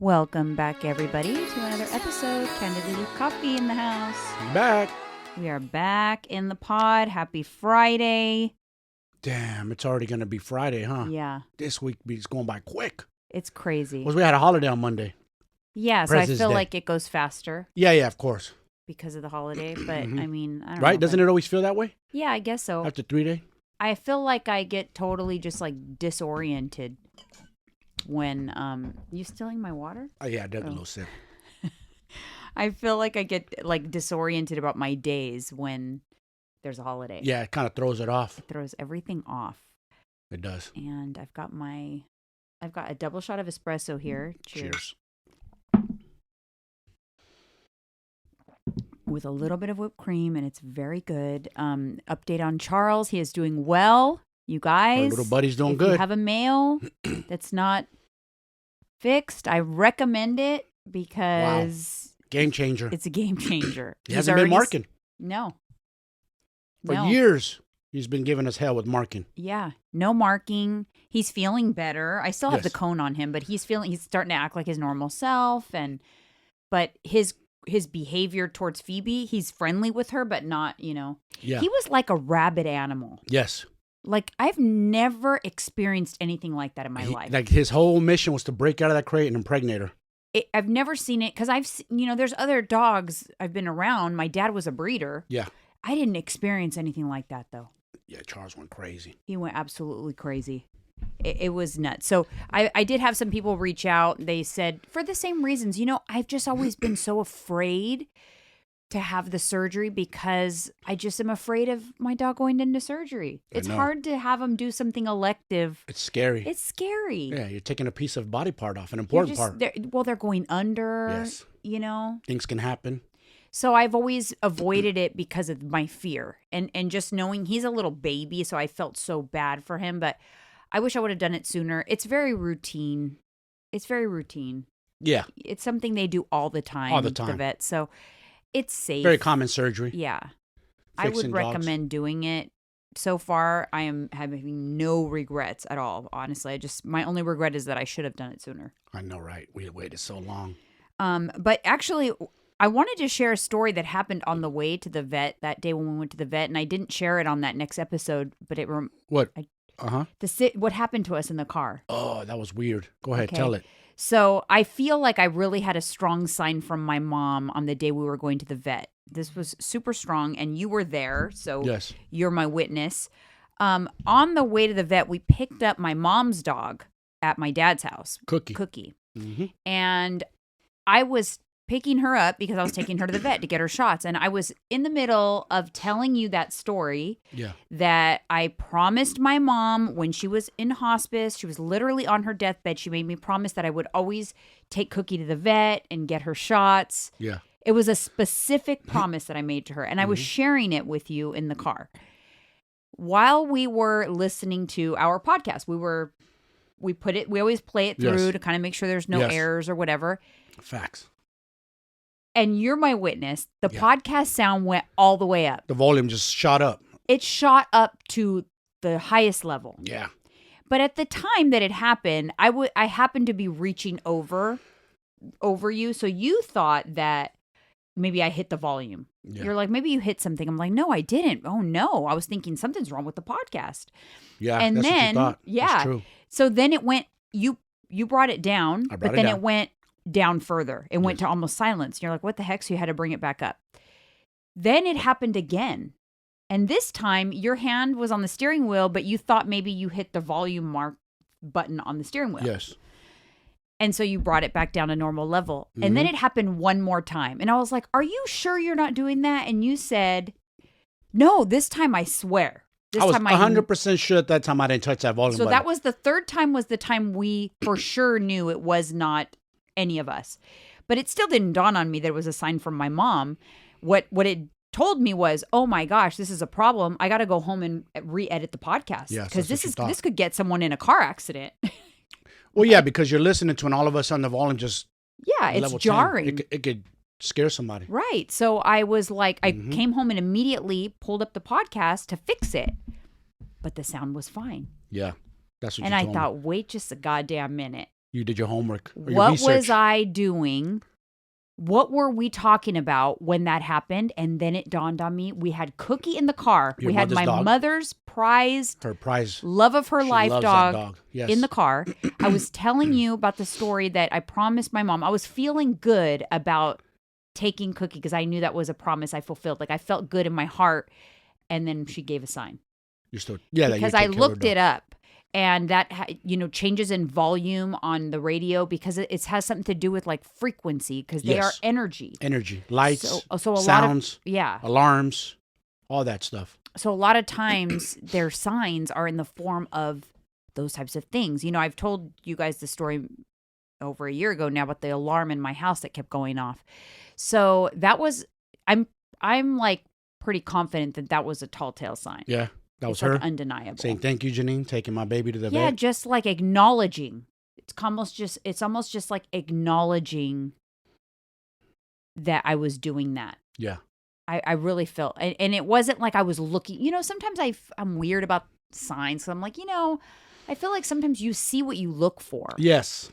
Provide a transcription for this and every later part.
Welcome back, everybody, to another episode. Candidly, coffee in the house. Back. We are back in the pod. Happy Friday. Damn, it's already going to be Friday, huh? Yeah. This week is going by quick. It's crazy. Well, we had a holiday on Monday. Yeah, so President's I feel Day. like it goes faster Yeah, of course. because of the holiday. But, I mean, I don't know. Right? Doesn't it always feel that way? Yeah, I guess so. After 3 days? I feel like I get totally just, like, disoriented when, you stealing my water? Oh, yeah, I did a little sip. I feel like I get, like, disoriented about my days when there's a holiday. Yeah, it kind of throws it off. It throws everything off. It does. And I've got a double shot of espresso here. Cheers. With a little bit of whipped cream, and it's very good. Update on Charles. He is doing well, you guys. Our little buddy's doing if good. you have a male that's not fixed, I recommend it because Game changer. it's a game changer. He hasn't been marking. No. For years, he's been giving us hell with marking. Yeah, no marking. He's feeling better. I still have the cone on him, but he's starting to act like his normal self. But his behavior towards Phoebe, he's friendly with her, but not, Yeah. He was like a rabid animal. Yes. Like, I've never experienced anything like that in my life. Like, his whole mission was to break out of that crate and impregnate her. I've never seen it because there's other dogs I've been around. My dad was a breeder. Yeah. I didn't experience anything like that, though. Yeah, Charles went crazy. He went absolutely crazy. It was nuts. So I did have some people reach out. They said, for the same reasons, I've just always been so afraid to have the surgery because I just am afraid of my dog going into surgery. It's hard to have him do something elective. It's scary. It's scary. Yeah, you're taking a piece of body part off, an important part. They're going under, Yes. Things can happen. So I've always avoided it because of my fear and just knowing he's a little baby. So I felt so bad for him, but I wish I would have done it sooner. It's very routine. Yeah. It's something they do all the time. All the time. The vet. So it's safe. Very common surgery. Yeah. I would recommend doing it. So far, I am having no regrets at all. Honestly, my only regret is that I should have done it sooner. I know, right? We waited so long. But actually, I wanted to share a story that happened on the way to the vet that day when we went to the vet, and I didn't share it on that next episode. But What? What happened to us in the car. Oh, that was weird. Go ahead, tell it. So I feel like I really had a strong sign from my mom on the day we were going to the vet. This was super strong, and you were there, so yes. You're my witness. On the way to the vet, we picked up my mom's dog at my dad's house. Cookie. Mm-hmm. And I was picking her up because I was taking her to the vet to get her shots. And I was in the middle of telling you that story that I promised my mom when she was in hospice. She was literally on her deathbed. She made me promise that I would always take Cookie to the vet and get her shots. Yeah. It was a specific promise that I made to her. And I was sharing it with you in the car. While we were listening to our podcast, we always play it through to kind of make sure there's no errors or whatever. Facts. And you're my witness. The podcast sound went all the way up. The volume just shot up. It shot up to the highest level. Yeah. But at the time that it happened, I happened to be reaching over you. So you thought that maybe I hit the volume. Yeah. You're like, maybe you hit something. I'm like, no, I didn't. Oh, no. I was thinking something's wrong with the podcast. Yeah, and that's then, what you thought. Yeah. That's true. So then it went, you brought it down, but then it went down further. It went to almost silence. You're like, what the heck? So you had to bring it back up. Then it happened again. And this time your hand was on the steering wheel, but you thought maybe you hit the volume mark button on the steering wheel. Yes. And so you brought it back down to normal level. Mm-hmm. And then it happened one more time. And I was like, are you sure you're not doing that? And you said, no, this time I swear. I was 100% sure at that time I didn't touch that volume button. So that was the third time was the time we for sure knew it was not any of us. But it still didn't dawn on me that it was a sign from my mom. What it told me was, oh my gosh, this is a problem. I got to go home and re-edit the podcast. Because this could get someone in a car accident. Well, yeah, because you're listening to, and all of a sudden the volume just it's jarring. It could scare somebody. Right. So I was like, I came home and immediately pulled up the podcast to fix it. But the sound was fine. Yeah. That's what and I thought, wait just a goddamn minute. You did your homework. Or your what research. was I doing? What were we talking about when that happened? And then it dawned on me. We had Cookie in the car. Your we had my dog? mother's prized, her prize, love of her she life loves dog, that dog. Yes. in the car. I was telling you about the story that I promised my mom. I was feeling good about taking Cookie because I knew that was a promise I fulfilled. Like I felt good in my heart. And then she gave a sign. You're still, because I looked it up. And that, changes in volume on the radio because it has something to do with like frequency because they are energy. Energy, lights, so a sounds, lot of, alarms, all that stuff. So a lot of times their signs are in the form of those types of things. I've told you guys the story over a year ago now about the alarm in my house that kept going off. So that was, I'm like pretty confident that was a tall tale sign. Yeah. That was like her undeniable. saying, "Thank you, Janine, taking my baby to the vet." Yeah, just like acknowledging. It's almost just like acknowledging that I was doing that. Yeah. I really felt, and it wasn't like I was looking. Sometimes I'm weird about signs. So I'm like, I feel like sometimes you see what you look for. Yes.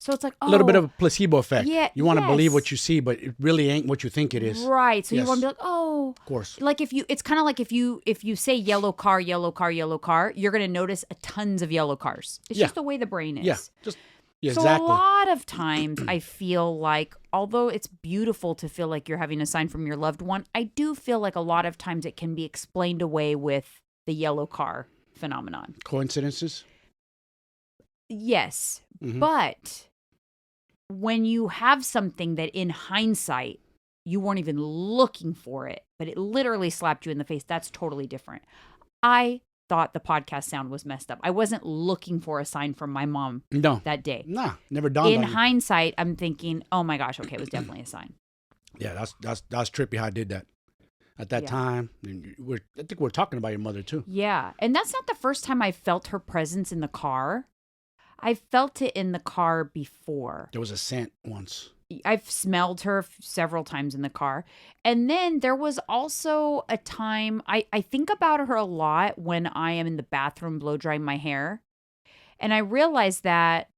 So it's like, a little bit of a placebo effect. Yeah, you want to believe what you see, but it really ain't what you think it is. Right. So you want to be like, of course. Like it's kind of like if you say yellow car, you're going to notice tons of yellow cars. It's just the way the brain is. Yeah. So exactly. a lot of times I feel like, although it's beautiful to feel like you're having a sign from your loved one, I do feel like a lot of times it can be explained away with the yellow car phenomenon. Coincidences? Yes. Mm-hmm. But when you have something that in hindsight, you weren't even looking for it, but it literally slapped you in the face, that's totally different. I thought the podcast sound was messed up. I wasn't looking for a sign from my mom that day. Nah, never dawned on you. In hindsight, I'm thinking, oh my gosh, okay, it was definitely a sign. Yeah, that's trippy how I did that. At that time, I think we're talking about your mother too. Yeah, and that's not the first time I felt her presence in the car. I felt it in the car before. There was a scent once. I've smelled her several times in the car. And then there was also a time, I think about her a lot when I am in the bathroom blow drying my hair. And I realized that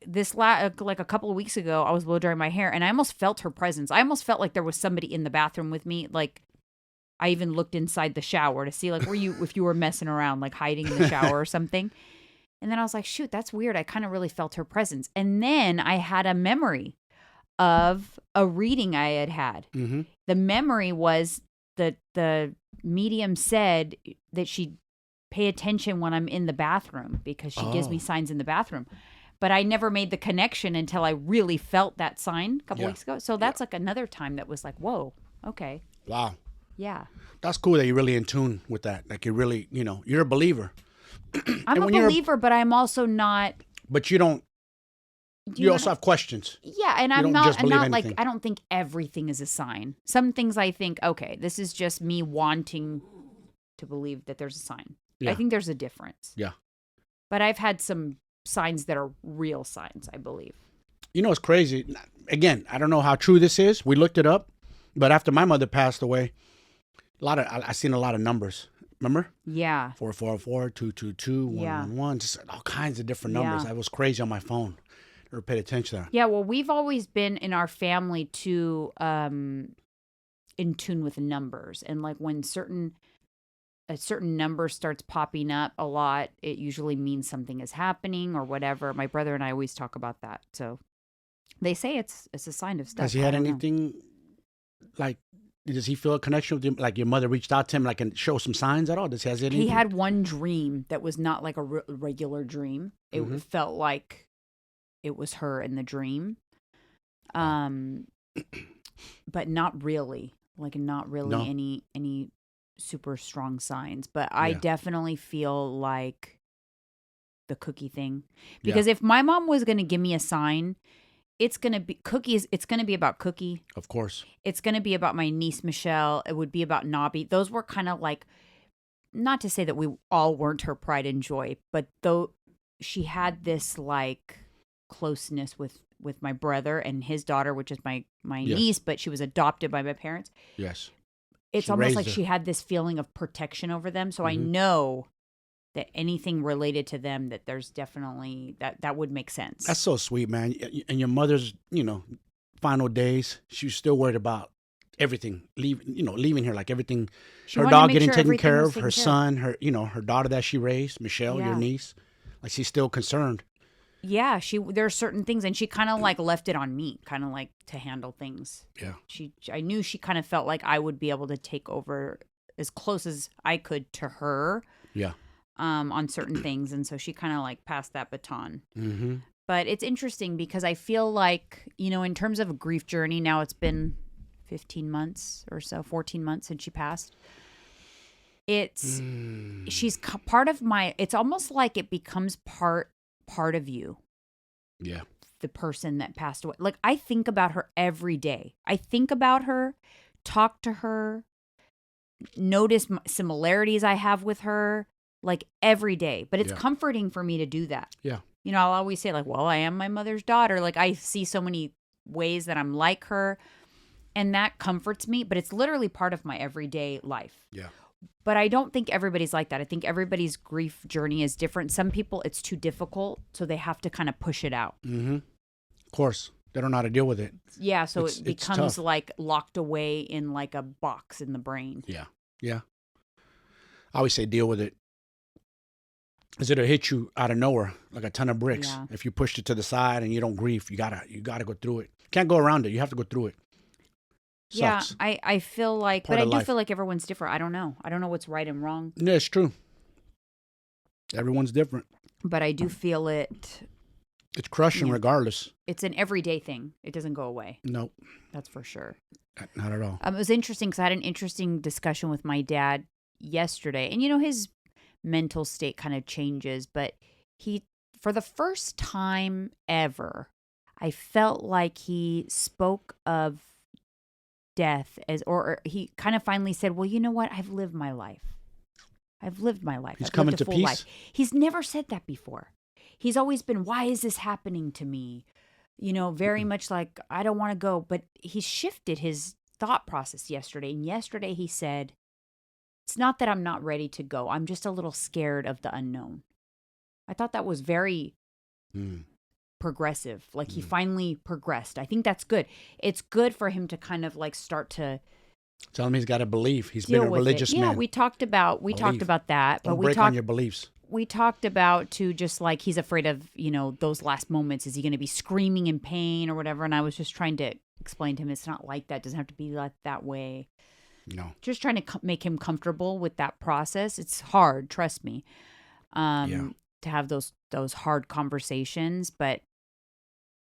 like a couple of weeks ago, I was blow drying my hair and I almost felt her presence. I almost felt like there was somebody in the bathroom with me. Like I even looked inside the shower to see like if you were messing around, like hiding in the shower or something. And then I was like, shoot, that's weird. I kind of really felt her presence. And then I had a memory of a reading I had. Mm-hmm. The memory was that the medium said that she'd pay attention when I'm in the bathroom because she gives me signs in the bathroom. But I never made the connection until I really felt that sign a couple weeks ago. So that's like another time that was like, whoa, okay. Wow. Yeah. That's cool that you're really in tune with that. Like you're really, you're a believer. I'm a believer, but I'm also not. But you don't. You also have questions. Yeah, and I'm not like, I don't think everything is a sign. Some things I think, okay, this is just me wanting to believe that there's a sign. Yeah. I think there's a difference. Yeah. But I've had some signs that are real signs, I believe. It's crazy. Again, I don't know how true this is. We looked it up, but after my mother passed away, I seen a lot of numbers. Remember? Yeah. 4404, 222, 111, just all kinds of different numbers. I was crazy on my phone. Never paid attention to that. Yeah, well, we've always been in our family too in tune with numbers. And like when a certain number starts popping up a lot, it usually means something is happening or whatever. My brother and I always talk about that. So they say it's a sign of stuff. Has he had anything like... Does he feel a connection with you? Like your mother reached out to him, like, and show some signs at all? Does he have anything? He had one dream that was not like a regular dream. It felt like it was her in the dream, but not really. Like not really any super strong signs. But I definitely feel like the Cookie thing because if my mom was going to give me a sign. It's going to be Cookies. It's going to be about Cookie. Of course. It's going to be about my niece, Michelle. It would be about Nobby. Those were kind of like, not to say that we all weren't her pride and joy, but though she had this like closeness with my brother and his daughter, which is my niece, but she was adopted by my parents. Yes. It's almost like she had this feeling of protection over them. So I know that anything related to them, that there's definitely that would make sense. That's so sweet, man. And your mother's, final days, she was still worried about everything, leaving her, like everything, her dog getting taken care of, her son, her daughter that she raised, Michelle, your niece, like she's still concerned. Yeah, there are certain things, and she kind of like left it on me, kind of like to handle things. Yeah. I knew she kind of felt like I would be able to take over as close as I could to her. Yeah. On certain things, and so she kind of like passed that baton. Mm-hmm. But it's interesting because I feel like, in terms of a grief journey, now it's been 15 months or so, 14 months since she passed. She's part of it's almost like it becomes part of you. Yeah. The person that passed away. Like, I think about her every day. I think about her, talk to her, notice similarities I have with her, like every day. But it's comforting for me to do that. Yeah. I'll always say, like, well, I am my mother's daughter. Like, I see so many ways that I'm like her, and that comforts me. But it's literally part of my everyday life. Yeah. But I don't think everybody's like that. I think everybody's grief journey is different. Some people, it's too difficult, so they have to kind of push it out. Mm-hmm. Of course. They don't know how to deal with it. Yeah, so it becomes like locked away in like a box in the brain. Yeah. Yeah. I always say deal with it. Because it'll hit you out of nowhere like a ton of bricks. Yeah. If you pushed it to the side and you don't grieve, you gotta go through it. Can't go around it. You have to go through it. Sucks. Yeah, I feel like, Part but I of do life. feel like everyone's different. I don't know what's right and wrong. Yeah, it's true. Everyone's different. But I do feel it. It's crushing regardless. It's an everyday thing. It doesn't go away. Nope. That's for sure. Not at all. It was interesting because I had an interesting discussion with my dad yesterday. And, his mental state kind of changes. But for the first time ever, I felt like he spoke of death or he kind of finally said, well, you know what? I've lived my life. He's coming to peace. Life. He's never said that before. He's always been, why is this happening to me? Very much like, I don't want to go. But he shifted his thought process yesterday. And yesterday he said, it's not that I'm not ready to go. I'm just a little scared of the unknown. I thought that was very progressive. Like he finally progressed. I think that's good. It's good for him to kind of like start to tell him he's got to believe. He's been a religious man. Yeah, we talked about that. Don't break on your beliefs. We talked about too, just like he's afraid of, those last moments. Is he going to be screaming in pain or whatever? And I was just trying to explain to him it's not like that. It doesn't have to be like that way. No. Just trying to make him comfortable with that process. It's hard, trust me, to have those hard conversations. But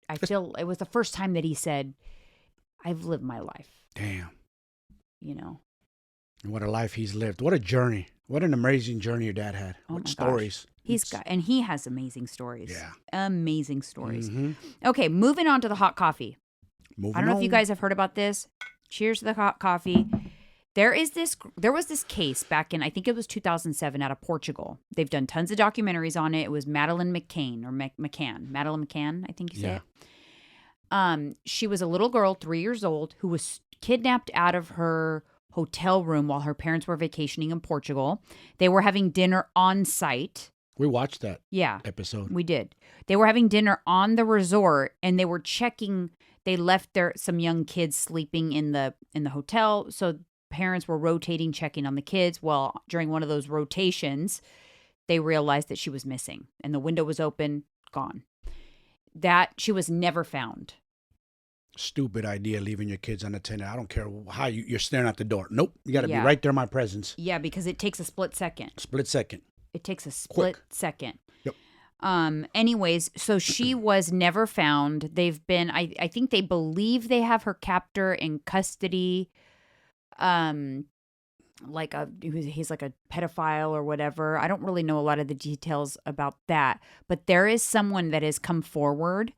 I feel it was the first time that he said, I've lived my life. Damn. And what a life he's lived. What a journey. What an amazing journey your dad had. Oh what my stories. Gosh. He has amazing stories. Yeah. Amazing stories. Mm-hmm. Okay, moving on to the hot coffee. I don't know if you guys have heard about this. Cheers to the hot coffee. There was this case back in, I think it was 2007 out of Portugal. They've done tons of documentaries on it. It was Madeline McCann or McCann. Madeline McCann, I think you say it. She was a little girl, 3 years old, who was kidnapped out of her hotel room while her parents were vacationing in Portugal. They were having dinner on site. We watched that episode. We did. They were having dinner on the resort, and they were checking. They left some young kids sleeping in the hotel, so parents were rotating, checking on the kids. Well, during one of those rotations, they realized that she was missing, and the window was open, gone. That she was never found. Stupid idea, leaving your kids unattended. I don't care how you're staring at the door. Nope, you got to be right there in my presence. Yeah, because it takes a split second. It takes a split second. Yep. Anyways, so she was never found. They've been, I think they believe they have her captor in custody. He's like a pedophile or whatever. I don't really know a lot of the details about that, but there is someone that has come forward.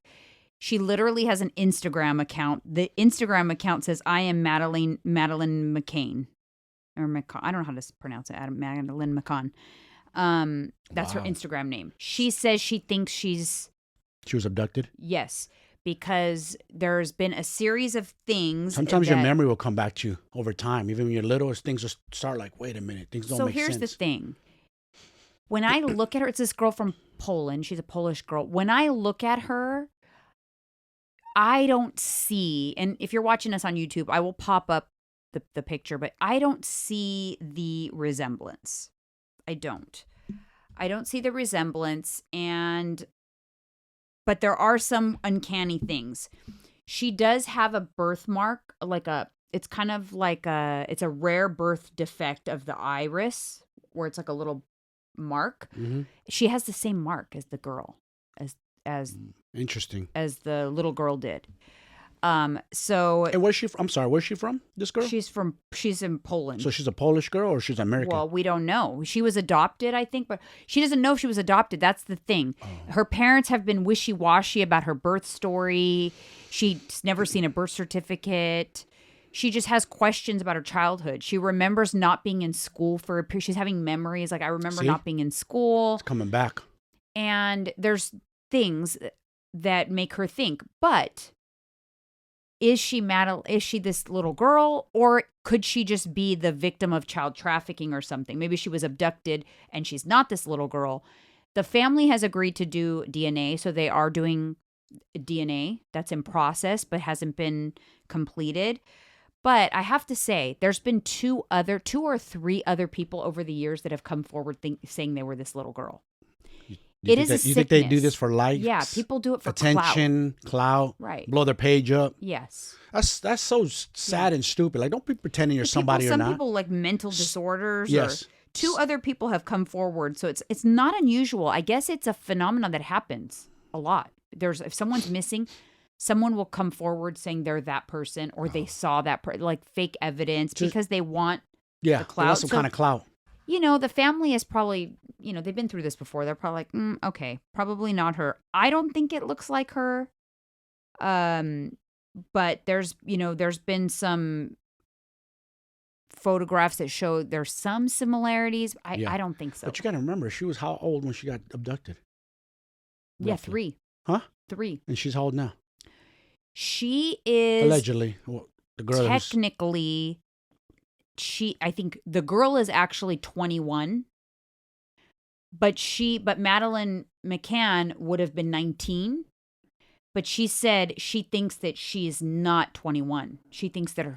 She literally has an Instagram account. The Instagram account says, I am Madeline McCann. Or McCann. I don't know how to pronounce it. Madeline McCann. That's her Instagram name. She says she thinks she was abducted? Yes. Because there's been a series of things. Sometimes your memory will come back to you over time. Even when you're little, things will start like, wait a minute, things don't make sense. So here's the thing. When I look at her, it's this girl from Poland. She's a Polish girl. When I look at her, I don't see, and if you're watching us on YouTube, I will pop up the picture, but I don't see the resemblance. I don't see the resemblance, but there are some uncanny things. She does have a birthmark, it's kind of like it's a rare birth defect of the iris, where it's like a little mark. Mm-hmm. She has the same mark as the girl, as interesting as the little girl did. So and where's she from? I'm sorry, where's she from? This girl? She's in Poland. So she's a Polish girl or she's American? Well, we don't know. She was adopted, I think, but she doesn't know if she was adopted. That's the thing. Oh. Her parents have been wishy-washy about her birth story. She's never seen a birth certificate. She just has questions about her childhood. She remembers not being in school for a period. She's having memories like, I remember not being in school. It's coming back. And there's things that make her think, but is she this little girl, or could she just be the victim of child trafficking or something? Maybe she was abducted and she's not this little girl. The family has agreed to do DNA, so they are doing DNA. That's in process, but hasn't been completed. But I have to say, there's been two or three other people over the years that have come forward saying they were this little girl. You think they do this for likes? Yeah, people do it for attention, clout, right? Blow their page up. Yes, that's so sad and stupid. Like, don't be pretending you're somebody or not. Some people like mental disorders. Yes. Or two other people have come forward, so it's not unusual. I guess it's a phenomenon that happens a lot. If someone's missing, someone will come forward saying they're that person, or they saw that like fake evidence because they want the clout. They want some kind of clout. The family is probably, they've been through this before. They're probably like, okay, probably not her. I don't think it looks like her. But there's been some photographs that show there's some similarities. I don't think so. But you got to remember, she was how old when she got abducted? Yeah, 3. Huh? 3. And she's how old now? She is allegedly the girl. Technically, I think the girl is actually 21, but Madeline McCann would have been 19. But she said she thinks that she's not 21. She thinks that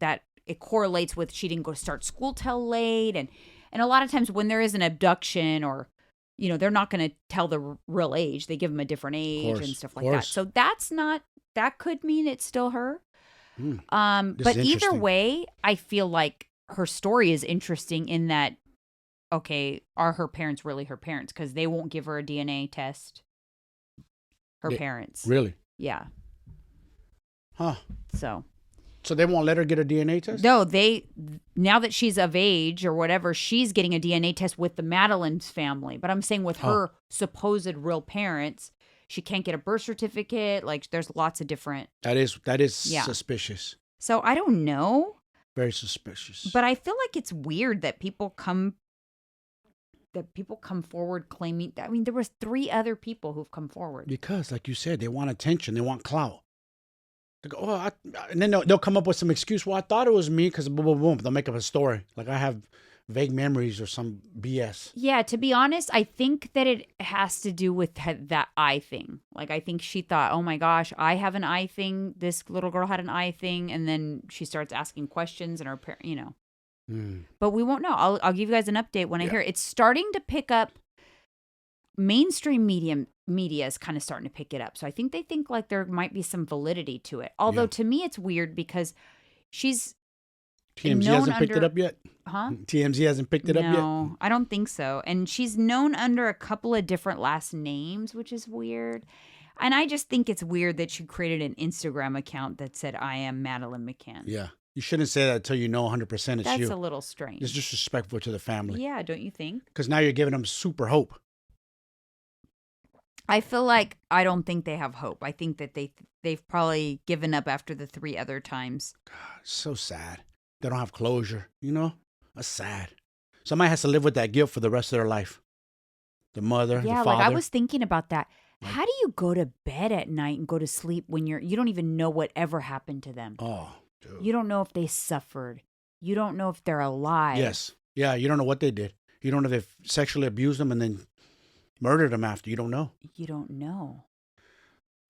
that it correlates with she didn't go start school till late, and a lot of times when there is an abduction, or they're not going to tell the real age. They give them a different age and stuff like that. So that could mean it's still her. But either way, I feel like her story is interesting in that, okay, are her parents really her parents? Because they won't give her a DNA test. Her parents. Really? Yeah. Huh. So they won't let her get a DNA test? No, now that she's of age or whatever, she's getting a DNA test with the Madeline's family. But I'm saying with her supposed real parents, she can't get a birth certificate. Like, there's lots of different. That is suspicious. So I don't know. Very suspicious. But I feel like it's weird that people come forward claiming. I mean, there was 3 other people who've come forward. Because, like you said, they want attention. They want clout. They go, and then they'll come up with some excuse. Well, I thought it was me because boom, boom, boom. They'll make up a story. Like, I have vague memories or some BS. Yeah, to be honest, I think that it has to do with that eye thing. Like, I think she thought, oh my gosh, I have an eye thing. This little girl had an eye thing. And then she starts asking questions and her parents, But we won't know. I'll give you guys an update when I hear it. It's starting to pick up. Mainstream media is kind of starting to pick it up. So I think they think like there might be some validity to it. Although to me it's weird because she's TMZ hasn't picked it up yet? Huh? TMZ hasn't picked it up yet? No, I don't think so. And she's known under a couple of different last names, which is weird. And I just think it's weird that she created an Instagram account that said, I am Madeline McCann. Yeah. You shouldn't say that until you know 100% it's you. That's a little strange. It's disrespectful to the family. Yeah, don't you think? Because now you're giving them super hope. I feel like I don't think they have hope. I think that they've probably given up after the 3 other times. God, it's so sad. They don't have closure, That's sad. Somebody has to live with that guilt for the rest of their life. The mother, the father. Like I was thinking about that. How do you go to bed at night and go to sleep when you don't even know what ever happened to them? Oh, dude. You don't know if they suffered. You don't know if they're alive. Yes. Yeah, you don't know what they did. You don't know if they sexually abused them and then murdered them after. You don't know. You don't know.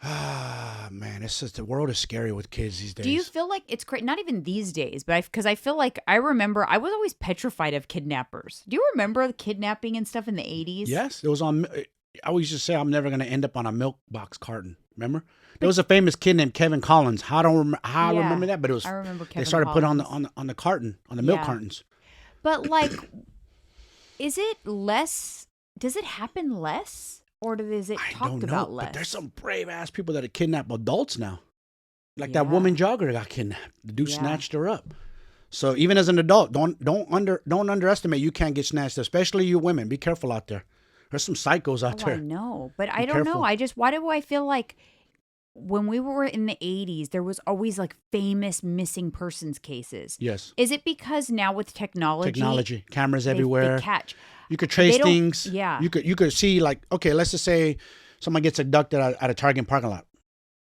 Ah, man, it's just, the world is scary with kids these days. Do you feel like it's crazy? Not even these days, but because I feel like I remember I was always petrified of kidnappers. Do you remember the kidnapping and stuff in the 80s? Yes, it was on. I always just say I'm never going to end up on a milk box carton. Remember? There was a famous kid named Kevin Collins. I remember that, but it was. I remember Kevin. They started Collins. putting on the carton, on the milk cartons. But like, is it less? Does it happen less? Or is it talked about less? But there's some brave ass people that have kidnapped adults now. Like that woman jogger got kidnapped. The dude snatched her up. So even as an adult, don't underestimate. You can't get snatched, especially you women. Be careful out there. There's some psychos out there. I know, but I don't know. Why do I feel like when we were in the 80s, there was always like famous missing persons cases? Yes. Is it because now with technology, cameras everywhere, they catch. You could trace things. Yeah. You could see, like, okay, let's just say someone gets abducted at a Target parking lot.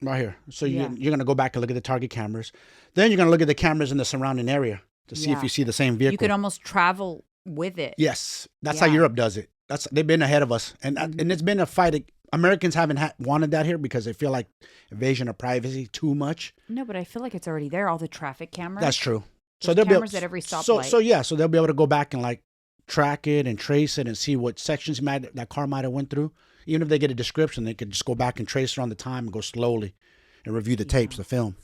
Right here. So you're going to go back and look at the Target cameras. Then you're going to look at the cameras in the surrounding area to see if you see the same vehicle. You could almost travel with it. Yes. That's how Europe does it. They've been ahead of us. And it's been a fight. Americans haven't wanted that here because they feel like invasion of privacy too much. No, but I feel like it's already there. All the traffic cameras. That's true. So there'll cameras at every stoplight. So they'll be able to go back and like track it and trace it and see what sections that car might have went through. Even if they get a description, they could just go back and trace around the time and go slowly and review the tapes, the film.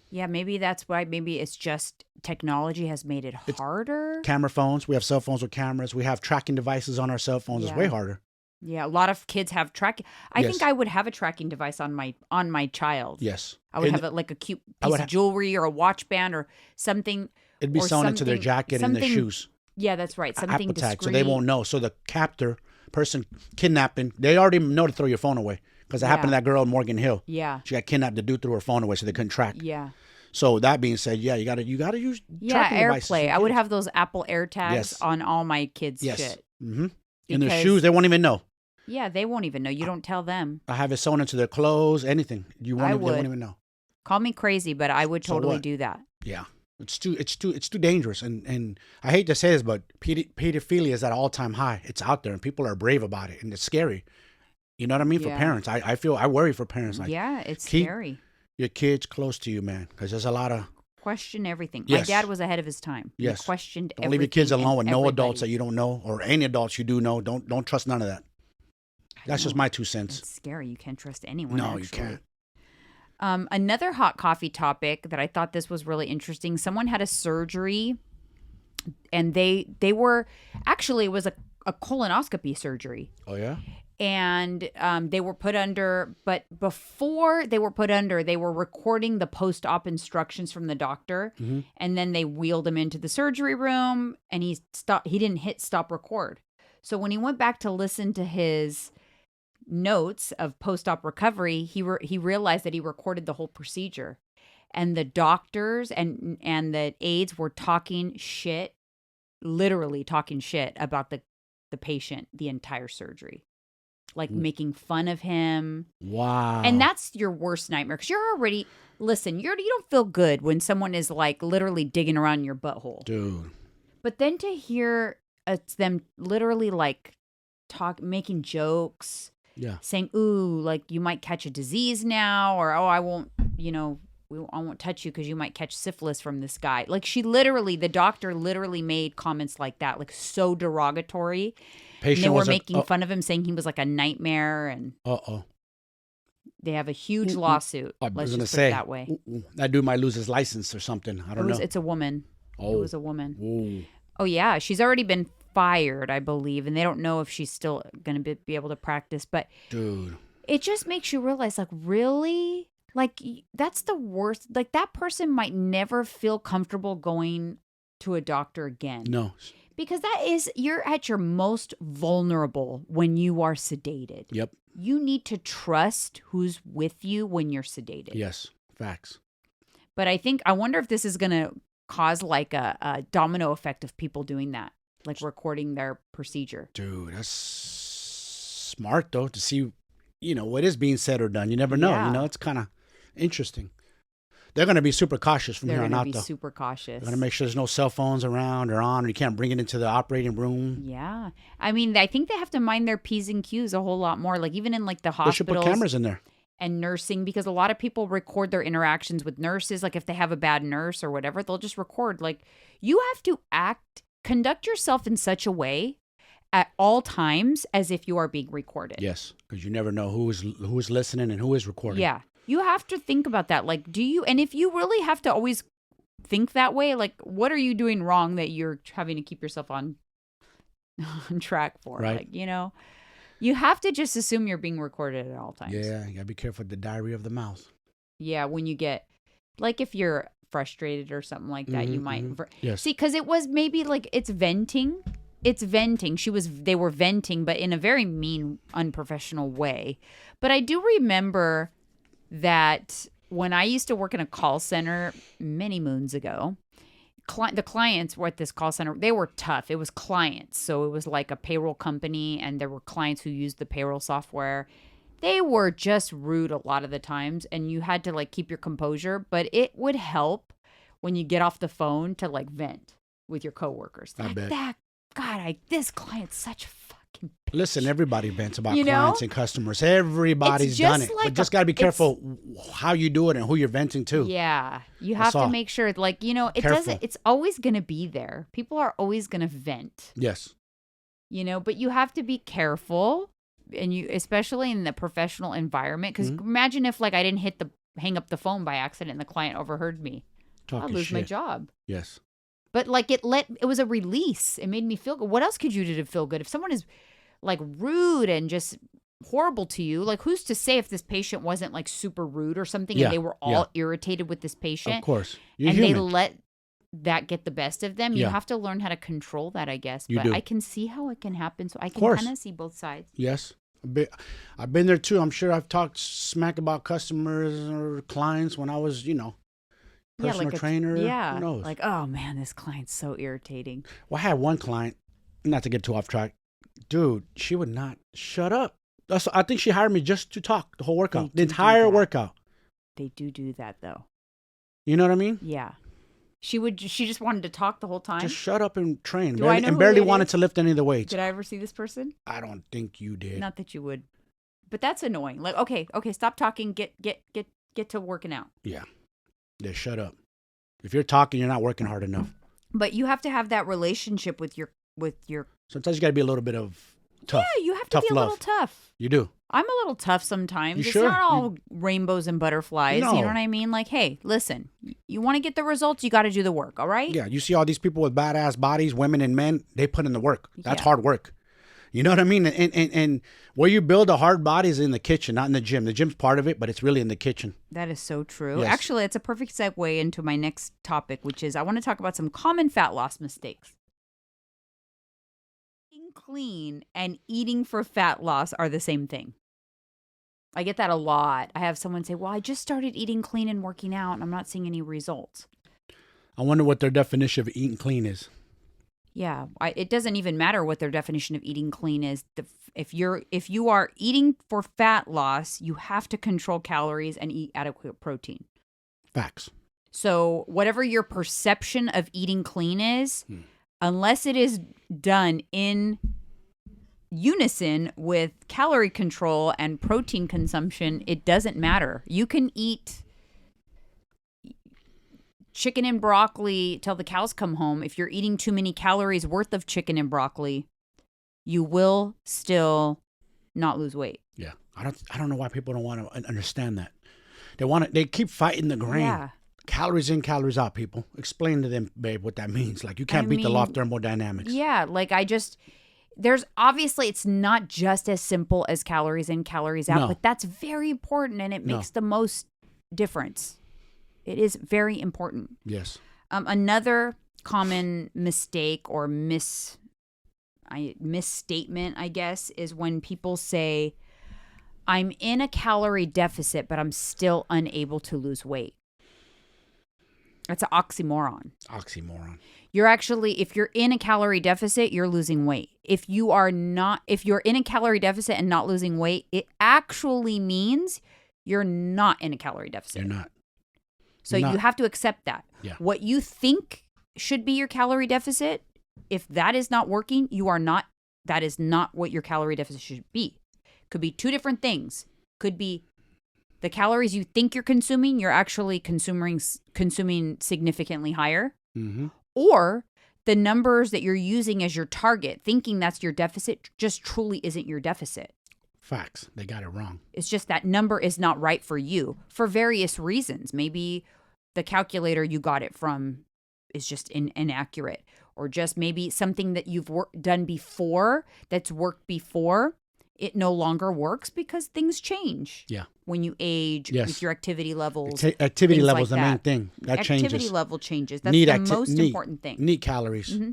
Yeah, maybe that's why. Maybe it's just technology has made it harder. Camera phones. We have cell phones with cameras. We have tracking devices on our cell phones. It's way harder. Yeah, a lot of kids have tracking. I think I would have a tracking device on my child. Yes. I would have it like a cute piece of jewelry or a watch band or something. It'd be sewn into their jacket and their shoes. Yeah, that's right. Something discreet. So they won't know. So the person kidnapping, they already know to throw your phone away. Because it happened to that girl in Morgan Hill. Yeah. She got kidnapped. The dude threw her phone away so they couldn't track. Yeah. So that being said, you gotta use tracking devices. AirPlay. I would have those Apple AirTags on all my kids' shit. Mm-hmm. In their shoes, they won't even know. Yeah, they won't even know. You don't tell them. I have it sewn into their clothes, anything. They won't even know. Call me crazy, but I would totally do that. Yeah. It's too dangerous, and I hate to say this, but pedophilia is at an all-time high. It's out there, and people are brave about it, and it's scary. You know what I mean? For parents, I worry for parents. Like, it's scary. Your kids close to you, man, because there's a lot of question everything. Yes. My dad was ahead of his time. Yes, he questioned. Don't leave your kids alone with no adults that you don't know, or any adults you do know. Don't trust none of that. That's just my 2 cents. It's scary. You can't trust anyone. No, you can't. Another hot coffee topic that I thought this was really interesting. Someone had a surgery, and they were actually, it was a colonoscopy surgery. Oh yeah. And they were put under, but before they were put under, they were recording the post-op instructions from the doctor, and then they wheeled him into the surgery room, and he didn't hit stop record. So when he went back to listen to his notes of post-op recovery, he realized that he recorded the whole procedure, and the doctors and the aides were literally talking shit about the patient the entire surgery. Like making fun of him. Wow. And that's your worst nightmare. Because you're already, listen, you don't feel good when someone is like literally digging around your butthole. Dude. But then to hear them literally like making jokes. Yeah. Saying, ooh, like you might catch a disease now. Or, I won't touch you because you might catch syphilis from this guy. Like the doctor literally made comments like that. Like so derogatory. They were making fun of him, saying he was like a nightmare, and they have a huge lawsuit. Let's just put it that way. That dude might lose his license or something. I don't know. It's a woman. Oh. It was a woman. Ooh. Oh yeah, she's already been fired, I believe, and they don't know if she's still going to be able to practice. But dude, it just makes you realize, like, really, like that's the worst. Like that person might never feel comfortable going to a doctor again. No. Because you're at your most vulnerable when you are sedated. Yep. You need to trust who's with you when you're sedated. Yes, facts. But I wonder if this is going to cause like a domino effect of people doing that, like recording their procedure. Dude, that's smart though, to see, what is being said or done. You never know. Yeah. It's kind of interesting. They're going to be super cautious from here on out, though. They're going to be super cautious. They're going to make sure there's no cell phones around or on, or you can't bring it into the operating room. Yeah. I mean, I think they have to mind their P's and Q's a whole lot more. Like, even in, like, the hospitals. They should put cameras in there. And nursing, because a lot of people record their interactions with nurses. Like, if they have a bad nurse or whatever, they'll just record. Like, you have to conduct yourself in such a way at all times as if you are being recorded. Yes, because you never know who is listening and who is recording. Yeah. You have to think about that. Like, and if you really have to always think that way, like, what are you doing wrong that you're having to keep yourself on track for? Right. Like, you have to just assume you're being recorded at all times. Yeah, you got to be careful with the diary of the mouth. Yeah, when you get, like, if you're frustrated or something like that, you might. Yes. See, because it was maybe like it's venting. It's venting. They were venting, but in a very mean, unprofessional way. But I do remember that when I used to work in a call center many moons ago, the clients were at this call center. They were tough. It was clients. So it was like a payroll company, and there were clients who used the payroll software. They were just rude a lot of the times, and you had to, like, keep your composure. But it would help when you get off the phone to, like, vent with your coworkers. I bet. This client's such a fucking bitch. Listen, everybody vents about clients and customers. Everybody's done it. But just got to be careful how you do it and who you're venting to. Yeah. You have to make sure, like, it's always going to be there. People are always going to vent. Yes. But you have to be careful, and especially in the professional environment, because imagine if, like, I didn't hang up the phone by accident and the client overheard me. I'll lose my job. Yes. But, like, it was a release. It made me feel good. What else could you do to feel good? If someone is, like, rude and just horrible to you, like, who's to say if this patient wasn't, like, super rude or something, and they were all irritated with this patient? Of course. They let that get the best of them. You have to learn how to control that, I guess. But I can see how it can happen, so I can kind of see both sides. Yes. I've been there, too. I'm sure I've talked smack about customers or clients when I was, personal trainer. Who knows? Like, oh man, this client's so irritating. Well, I had one client, not to get too off track, dude, she would not shut up. I think she hired me just to talk the whole workout, the entire workout. They do that, though. You know what I mean? Yeah. She just wanted to talk the whole time. Just shut up and train. And barely wanted to lift any of the weights. Did I ever see this person? I don't think you did. Not that you would. But that's annoying. Like, okay, stop talking. Get to working out. Yeah. Just shut up. If you're talking, you're not working hard enough. But you have to have that relationship with your. Sometimes you got to be a little bit of tough. Yeah, you have to be a little tough. You do. I'm a little tough sometimes. It's not all rainbows and butterflies. No. You know what I mean? Like, hey, listen, you want to get the results, you got to do the work, all right? Yeah, you see all these people with badass bodies, women and men, they put in the work. That's hard work. You know what I mean? And where you build a hard body is in the kitchen, not in the gym. The gym's part of it, but it's really in the kitchen. That is so true. Yes. Actually, it's a perfect segue into my next topic, which is I want to talk about some common fat loss mistakes. Eating clean and eating for fat loss are the same thing. I get that a lot. I have someone say, well, I just started eating clean and working out, and I'm not seeing any results. I wonder what their definition of eating clean is. Yeah, it doesn't even matter what their definition of eating clean is. If you are eating for fat loss, you have to control calories and eat adequate protein. Facts. So whatever your perception of eating clean is, unless it is done in unison with calorie control and protein consumption, it doesn't matter. You can eat chicken and broccoli till the cows come home. If you're eating too many calories worth of chicken and broccoli, you will still not lose weight. Yeah. I don't know why people don't want to understand that. They keep fighting the grain. Yeah. Calories in, calories out, people. Explain to them, babe, what that means. Like, you can't beat the law of thermodynamics. Yeah, like there's obviously, it's not just as simple as calories in, calories out, but that's very important, and it makes the most difference. It is very important. Yes. Another common mistake or misstatement, I guess, is when people say, I'm in a calorie deficit, but I'm still unable to lose weight. That's an oxymoron. You're actually, if you're in a calorie deficit, you're losing weight. If you're in a calorie deficit and not losing weight, it actually means you're not in a calorie deficit. You're not. So you have to accept that. Yeah. What you think should be your calorie deficit, if that is not working, that is not what your calorie deficit should be. Could be two different things. Could be the calories you think you're consuming, you're actually consuming significantly higher. Mm-hmm. Or the numbers that you're using as your target, thinking that's your deficit, just truly isn't your deficit. Facts. They got it wrong. It's just that number is not right for you for various reasons. Maybe the calculator you got it from is just inaccurate, or just maybe something that you've done before that's worked before, it no longer works because things change. Yeah. When you age, with your activity levels. Activity level is the main thing. That changes. Activity level changes. That's the most important thing. Need calories. Mm-hmm.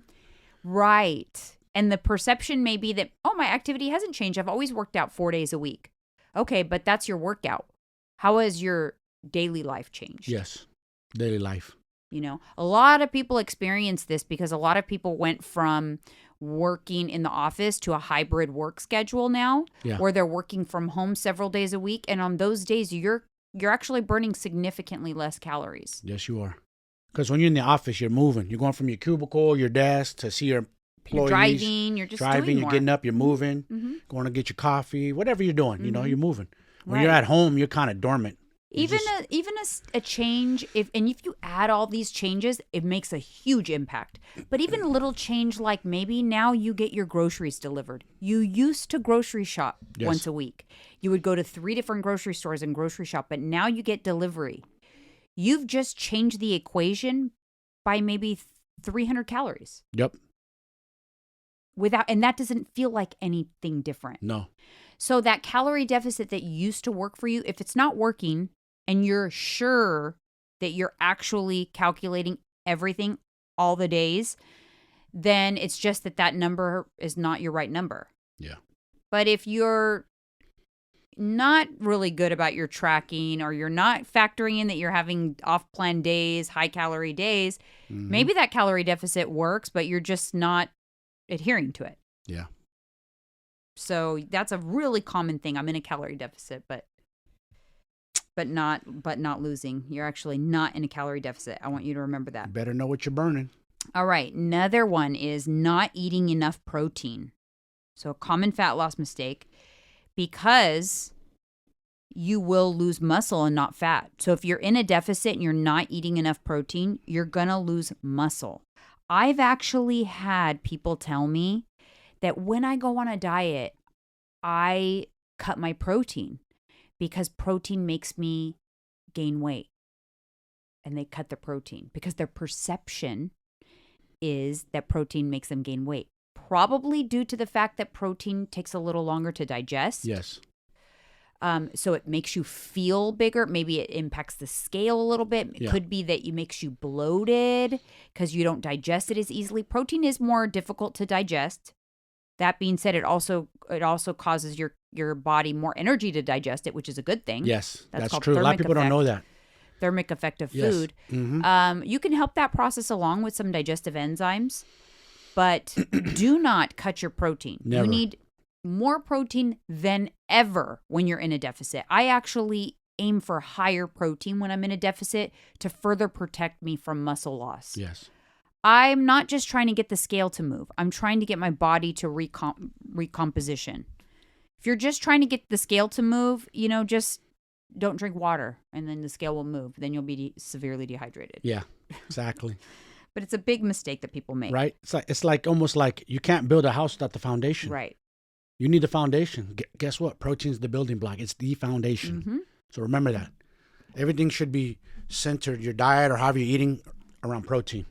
Right. And the perception may be that, oh, my activity hasn't changed. I've always worked out 4 days a week. Okay, but that's your workout. How has your daily life changed? Yes. Daily life. You know, a lot of people experience this because a lot of people went from working in the office to a hybrid work schedule now, where they're working from home several days a week. And on those days, you're actually burning significantly less calories. Yes, you are. Because when you're in the office, you're moving. You're going from your cubicle, your desk, to see your employees. You're driving. You're just doing more. You're getting up. You're moving. Mm-hmm. Going to get your coffee. Whatever you're doing, Mm-hmm. you know, you're moving. When you're at home, you're kind of dormant. Even a change, if you add all these changes, it makes a huge impact. But even a little change, like maybe now you get your groceries delivered. You used to grocery shop once a week. You would go to 3 different grocery stores and grocery shop, but now you get delivery. You've just changed the equation by maybe 300 calories. Yep. And that doesn't feel like anything different. No. So that calorie deficit that used to work for you, if it's not working, and you're sure that you're actually calculating everything all the days, then it's just that number is not your right number. Yeah. But if you're not really good about your tracking, or you're not factoring in that you're having off-plan days, high-calorie days, maybe that calorie deficit works, but you're just not adhering to it. Yeah. So that's a really common thing. I'm in a calorie deficit, but not losing. You're actually not in a calorie deficit. I want you to remember that. You better know what you're burning. All right. Another one is not eating enough protein. So a common fat loss mistake, because you will lose muscle and not fat. So if you're in a deficit and you're not eating enough protein, you're going to lose muscle. I've actually had people tell me that when I go on a diet, I cut my protein because protein makes me gain weight. And they cut the protein because their perception is that protein makes them gain weight. Probably due to the fact that protein takes a little longer to digest. Yes. So it makes you feel bigger. Maybe it impacts the scale a little bit. It could be that it makes you bloated because you don't digest it as easily. Protein is more difficult to digest. That being said, it also causes your body more energy to digest it, which is a good thing. Yes, that's true. A lot of people don't know that. Thermic effect of food. Mm-hmm. You can help that process along with some digestive enzymes, but do not cut your protein. Never. You need more protein than ever when you're in a deficit. I actually aim for higher protein when I'm in a deficit to further protect me from muscle loss. Yes. I'm not just trying to get the scale to move. I'm trying to get my body to recomposition. If you're just trying to get the scale to move, just don't drink water and then the scale will move. Then you'll be severely dehydrated. Yeah, exactly. But it's a big mistake that people make. Right? It's like almost like you can't build a house without the foundation. Right. You need the foundation. Guess what? Protein's the building block. It's the foundation. Mm-hmm. So remember that. Everything should be centered, your diet or however you're eating, around protein.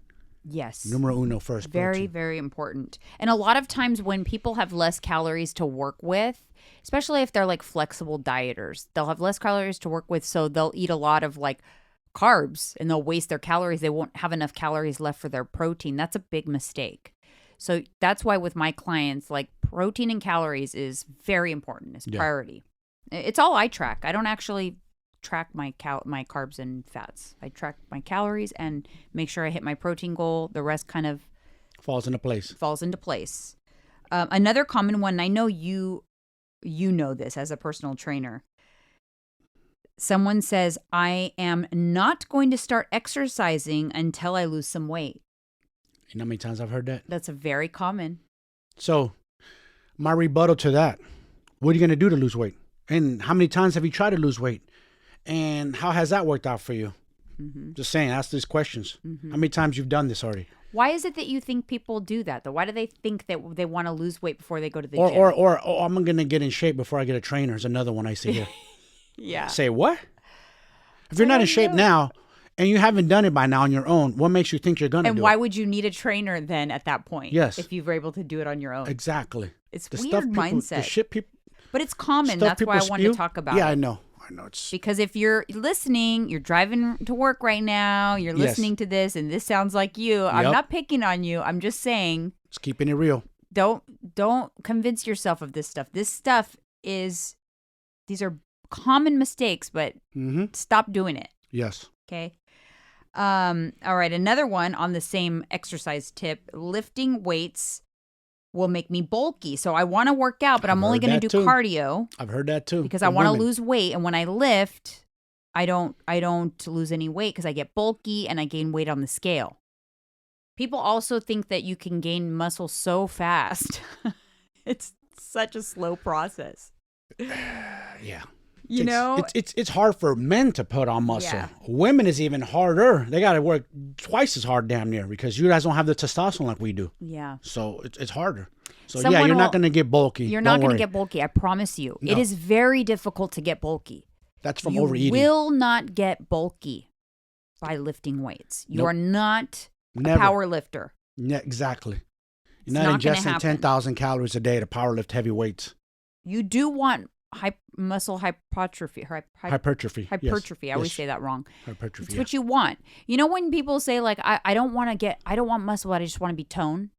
Yes. Numero uno first. Very, protein. very important. And a lot of times when people have less calories to work with, especially if they're like flexible dieters, they'll have less calories to work with. So they'll eat a lot of like carbs and they'll waste their calories. They won't have enough calories left for their protein. That's a big mistake. So that's why with my clients, like protein and calories is very important. It's priority. It's all I track. I don't actually track my carbs and fats. I track my calories and make sure I hit my protein goal. The rest kind of falls into place. Another common one, I know you know this as a personal trainer. Someone says, I am not going to start exercising until I lose some weight. You know how many times I've heard that? That's a very common. So my rebuttal to that, what are you going to do to lose weight? And how many times have you tried to lose weight? And how has that worked out for you? Mm-hmm. Just saying, ask these questions. Mm-hmm. How many times you've done this already? Why is it that you think people do that, though? Why do they think that they want to lose weight before they go to the gym? Or I'm going to get in shape before I get a trainer is another one I see here. Yeah. Say what? If you're not in shape now and you haven't done it by now on your own, what makes you think you're going to do it? And why would you need a trainer then at that point? Yes. If you were able to do it on your own. Exactly. It's weird mindset. The shit people. But it's common. That's why I wanted to talk about it. Yeah, I know. It's because if you're listening, you're driving to work right now, you're listening to this, and this sounds like you. I'm not picking on you. I'm just saying. It's keeping it real. Don't convince yourself of this stuff. This stuff these are common mistakes, but stop doing it. Yes. Okay. All right. Another one on the same exercise tip: lifting weights will make me bulky. So I want to work out, but I'm only going to do cardio. I've heard that too. Because I want to lose weight. And when I lift, I don't lose any weight because I get bulky and I gain weight on the scale. People also think that you can gain muscle so fast. It's such a slow process. Yeah. You know? It's hard for men to put on muscle. Yeah. Women is even harder. They got to work twice as hard damn near because you guys don't have the testosterone like we do. Yeah. So it's harder. So you're not going to get bulky. You're not going to get bulky. I promise you. No. It is very difficult to get bulky. That's from overeating. You will not get bulky by lifting weights. You are not a power lifter. Yeah, exactly. You're not ingesting 10,000 calories a day to power lift heavy weights. You do want muscle hypertrophy. Hypertrophy. Hypertrophy. I always say that wrong. Hypertrophy. It's what you want. You know when people say like, I don't want muscle, I just want to be toned.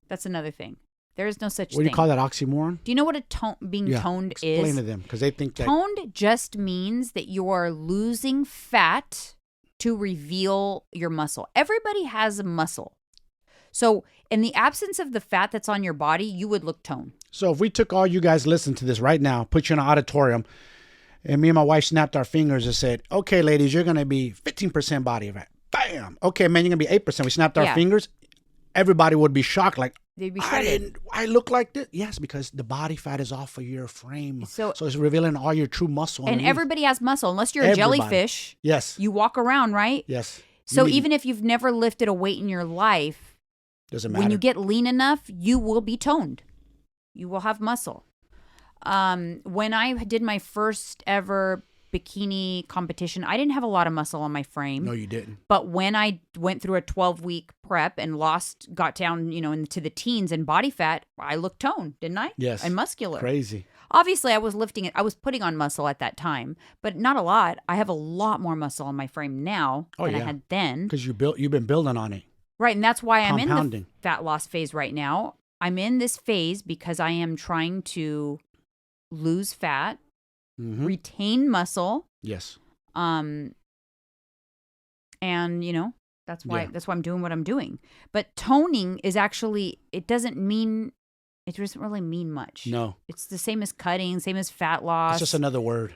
That's another thing. There is no such thing. What do you call that, oxymoron? Do you know what being toned is? Explain to them because they think that toned just means that you are losing fat to reveal your muscle. Everybody has a muscle. So in the absence of the fat that's on your body, you would look toned. So if we took all you guys listen to this right now, put you in an auditorium, and me and my wife snapped our fingers and said, okay, ladies, you're going to be 15% body fat. Bam. Okay, man, you're going to be 8%. We snapped our fingers. Everybody would be shocked. Like, they'd be shredded. I look like this. Yes, because the body fat is off of your frame. So it's revealing all your true muscle. And underneath. Everybody has muscle. Unless you're a jellyfish. Yes. You walk around, right? Yes. So even if you've never lifted a weight in your life, doesn't matter. When you get lean enough, you will be toned. You will have muscle. When I did my first ever bikini competition, I didn't have a lot of muscle on my frame. No, you didn't. But when I went through a 12-week prep and got down, into the teens and body fat, I looked toned, didn't I? Yes. And muscular. Crazy. Obviously, I was lifting it. I was putting on muscle at that time, but not a lot. I have a lot more muscle on my frame now than I had then. Because you've been building on it. Right, and that's why I'm in the fat loss phase right now. I'm in this phase because I am trying to lose fat, retain muscle. Yes. And that's why I'm doing what I'm doing. But toning is actually it doesn't really mean much. No. It's the same as cutting, same as fat loss. It's just another word.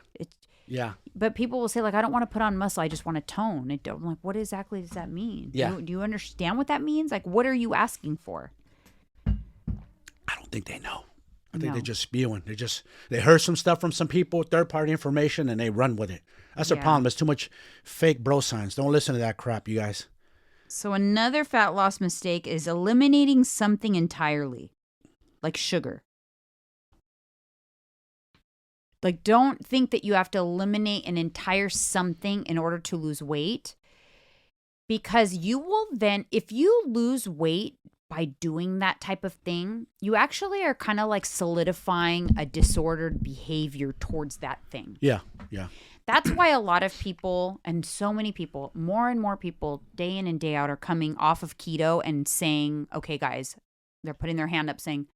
Yeah. But people will say, like, I don't want to put on muscle. I just want to tone. I'm like, what exactly does that mean? Yeah. Do you understand what that means? Like, what are you asking for? I don't think they know. I think they're just spewing. They heard some stuff from some people, third-party information, and they run with it. That's the problem. There's too much fake bro science. Don't listen to that crap, you guys. So another fat loss mistake is eliminating something entirely, like sugar. Like, don't think that you have to eliminate an entire something in order to lose weight. Because you will then, if you lose weight by doing that type of thing, you actually are kind of like solidifying a disordered behavior towards that thing. Yeah, yeah. That's why a lot of people, and so many people, more and more people, day in and day out, are coming off of keto and saying, okay, guys, they're putting their hand up saying,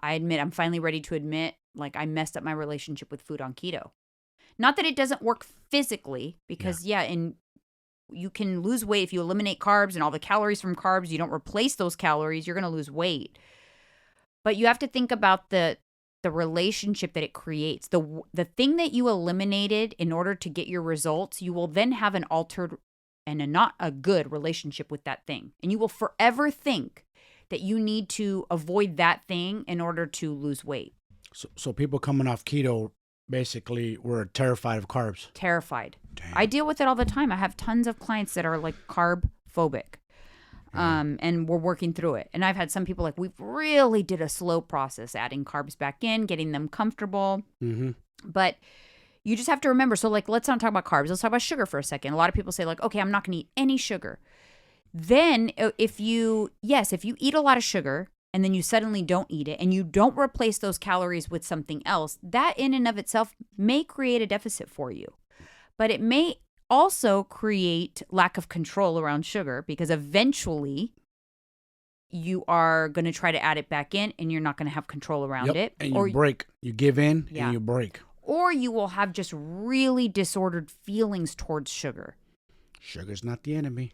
I'm finally ready to admit, like, I messed up my relationship with food on keto. Not that it doesn't work physically, because and you can lose weight if you eliminate carbs and all the calories from carbs. You don't replace those calories, you're going to lose weight. But you have to think about the the relationship that it creates. The thing that you eliminated in order to get your results, you will then have an altered and not a good relationship with that thing. And you will forever think that you need to avoid that thing in order to lose weight. So people coming off keto basically were terrified of carbs. Terrified. Damn. I deal with it all the time. I have tons of clients that are like carb phobic. And we're working through it. And I've had some people like, we've really did a slow process, adding carbs back in, getting them comfortable. Mm-hmm. But you just have to remember. So like, let's not talk about carbs. Let's talk about sugar for a second. A lot of people say like, okay, I'm not going to eat any sugar. Then if you eat a lot of sugar and then you suddenly don't eat it and you don't replace those calories with something else, that in and of itself may create a deficit for you. But it may also create lack of control around sugar because eventually you are going to try to add it back in and you're not going to have control around it. And you break. You give in and you break. Or you will have just really disordered feelings towards sugar. Sugar's not the enemy.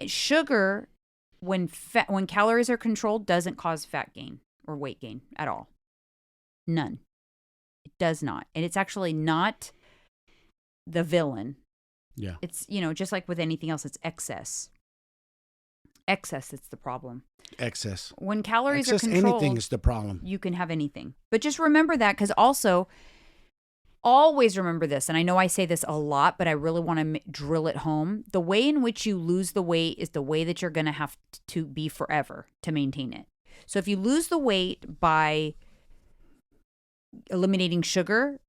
Sugar, when calories are controlled, doesn't cause fat gain or weight gain at all. None. It does not. And it's actually not the villain. Yeah. It's, just like with anything else, it's excess. Excess, it's the problem. Excess. When calories Excess, are controlled, anything is the problem. You can have anything. But just remember that, because also, always remember this, and I know I say this a lot, but I really want to drill it home. The way in which you lose the weight is the way that you're going to have to be forever to maintain it. So if you lose the weight by eliminating sugar,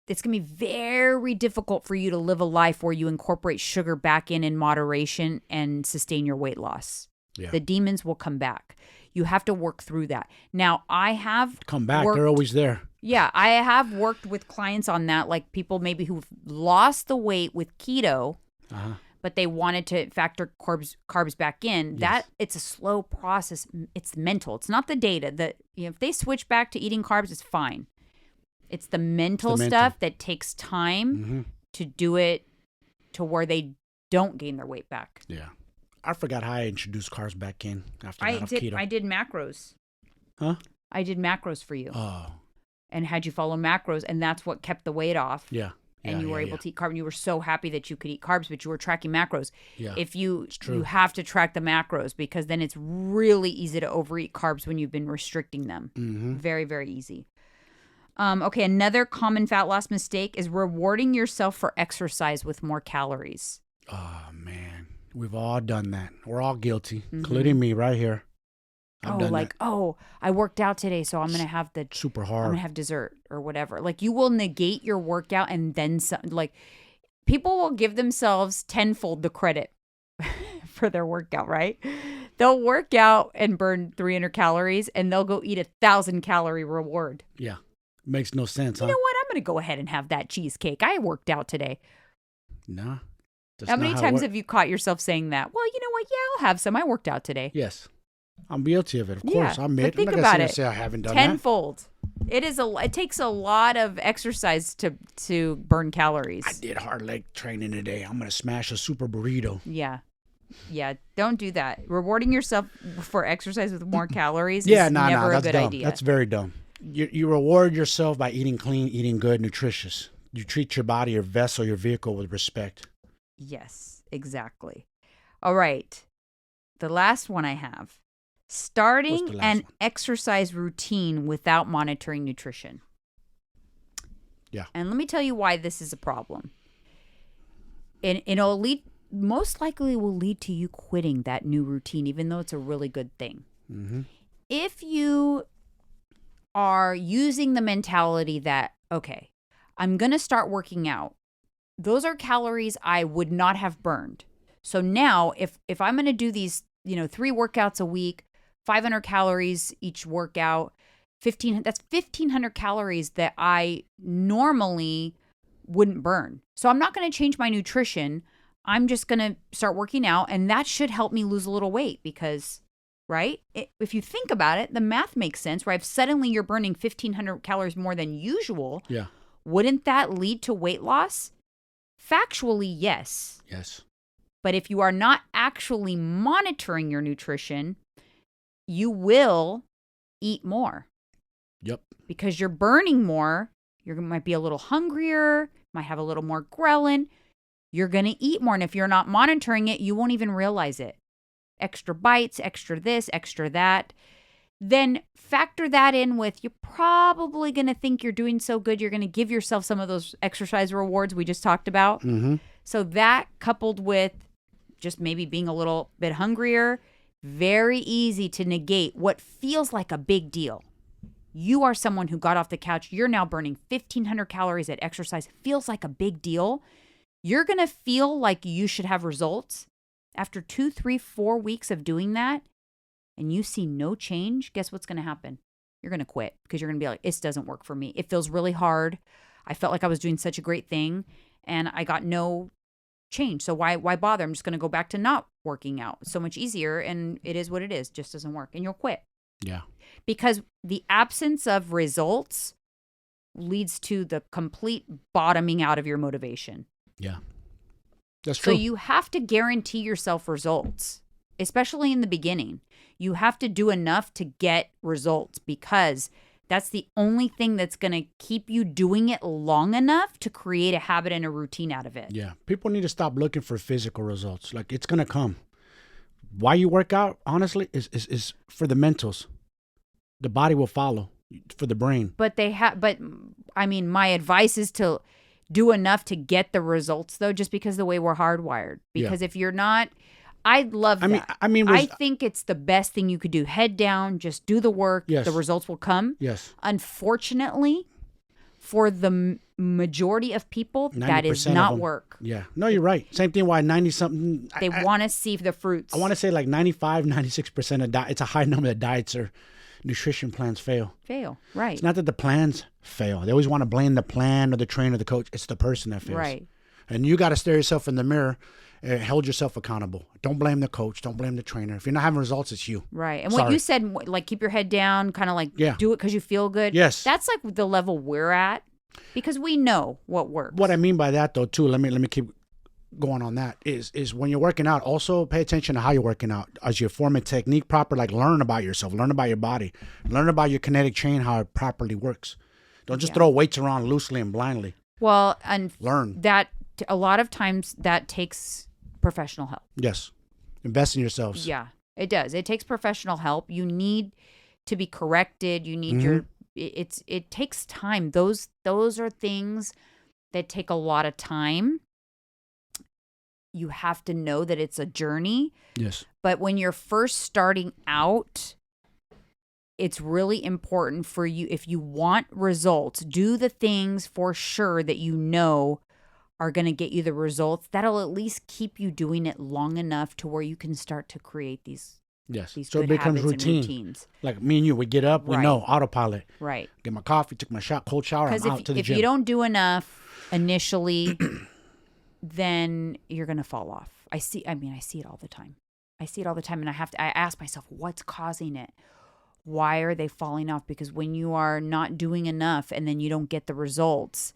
it's going to be very difficult for you to live a life where you incorporate sugar back in moderation and sustain your weight loss. Yeah. The demons will come back. You have to work through that. Now, I have come back. They're always there. Yeah, I have worked with clients on that, like people maybe who've lost the weight with keto, but they wanted to factor carbs back in. Yes. That it's a slow process. It's mental. It's not the data. If they switch back to eating carbs, it's fine. It's the mental stuff that takes time to do it to where they don't gain their weight back. Yeah. I forgot how I introduced carbs back in after keto. I did macros. Huh? I did macros for you. Oh. And had you follow macros, and that's what kept the weight off. Yeah. And you were able to eat carbs. And you were so happy that you could eat carbs, but you were tracking macros. Yeah. If you have to track the macros, because then it's really easy to overeat carbs when you've been restricting them. Mm-hmm. Very, very easy. Okay, another common fat loss mistake is rewarding yourself for exercise with more calories. Oh, man. We've all done that. We're all guilty, including me right here. I worked out today, so I'm going to have the super hard. I'm going to have dessert or whatever. Like, you will negate your workout and then some. Like, people will give themselves tenfold the credit for their workout, right? They'll work out and burn 300 calories, and they'll go eat 1,000-calorie reward. Yeah. Makes no sense, You know what? I'm going to go ahead and have that cheesecake. I worked out today. Nah. How many times have you caught yourself saying that? Well, you know what? Yeah, I'll have some. I worked out today. Yes. I'm guilty of it. Of course. I'm think not about gonna it. Say I haven't done tenfold. It takes a lot of exercise to burn calories. I did hard leg training today. I'm going to smash a super burrito. Yeah. Yeah, don't do that. Rewarding yourself for exercise with more calories is never a good dumb. idea. That's very dumb. You reward yourself by eating clean, eating good, nutritious. You treat your body, your vessel, your vehicle with respect. Yes, exactly. All right. The last one I have. Starting an exercise routine without monitoring nutrition. Yeah. And let me tell you why this is a problem. And it'll most likely will lead to you quitting that new routine, even though it's a really good thing. Mm-hmm. If you are using the mentality that, okay, I'm going to start working out. Those are calories I would not have burned. So now if I'm going to do these, 3 workouts a week, 500 calories each workout, that's 1,500 calories that I normally wouldn't burn. So I'm not going to change my nutrition. I'm just going to start working out, and that should help me lose a little weight because, right? If you think about it, the math makes sense, right? If suddenly you're burning 1,500 calories more than usual, wouldn't that lead to weight loss? Factually, yes. Yes. But if you are not actually monitoring your nutrition, you will eat more. Yep. Because you're burning more. You might be a little hungrier, might have a little more ghrelin. You're going to eat more. And if you're not monitoring it, you won't even realize it. Extra bites, extra this, extra that. Then factor that in with you're probably going to think you're doing so good, you're going to give yourself some of those exercise rewards we just talked about. Mm-hmm. So that coupled with just maybe being a little bit hungrier, very easy to negate what feels like a big deal. You are someone who got off the couch. You're now burning 1,500 calories at exercise. Feels like a big deal. You're going to feel like you should have results. After 2, 3, 4 weeks of doing that, and you see no change, guess what's going to happen? You're going to quit because you're going to be like, this doesn't work for me. It feels really hard. I felt like I was doing such a great thing, and I got no change. So why bother? I'm just going to go back to not working out. It's so much easier, and it is what it is. Just doesn't work, and you'll quit. Yeah. Because the absence of results leads to the complete bottoming out of your motivation. Yeah. That's true. So you have to guarantee yourself results, especially in the beginning. You have to do enough to get results because that's the only thing that's going to keep you doing it long enough to create a habit and a routine out of it. Yeah. People need to stop looking for physical results. Like, it's going to come. Why you work out, honestly, is for the mentals. The body will follow for the brain. But I mean, my advice is to do enough to get the results, though, just because of the way we're hardwired. Because if you're not, I love that. I think it's the best thing you could do. Head down, just do the work. Yes. The results will come. Yes. Unfortunately, for the majority of people, that is not work. Yeah. No, you're right. Same thing why 90-something. They want to see the fruits. I want to say like 95, 96% of diet. It's a high number of diets or nutrition plans fail. Right. It's not that the plans fail. They always want to blame the plan or the trainer or the coach. It's the person that fails. Right. And you got to stare yourself in the mirror and hold yourself accountable. Don't blame the coach. Don't blame the trainer. If you're not having results, it's you. Right. And what you said, like keep your head down, kind of like do it because you feel good. Yes. That's like the level we're at because we know what works. What I mean by that, though, too, let me keep going on that, is when you're working out, also pay attention to how you're working out. As you form a technique proper, like learn about yourself, learn about your body, learn about your kinetic chain, how it properly works. Don't just throw weights around loosely and blindly. Well, and learn that a lot of times that takes professional help. Yes. Invest in yourselves. Yeah, it does. It takes professional help. You need to be corrected. You need it takes time. Those are things that take a lot of time. You have to know that it's a journey. Yes. But when you're first starting out, it's really important for you, if you want results, do the things for sure that you know are going to get you the results. That'll at least keep you doing it long enough to where you can start to create these so it becomes routines. Like me and you, we get up, we know, autopilot. Right. Get my coffee, took my cold shower, I'm out to the gym. If you don't do enough initially, then you're going to fall off. I see it all the time. And I ask myself, what's causing it? Why are they falling off? Because when you are not doing enough and then you don't get the results,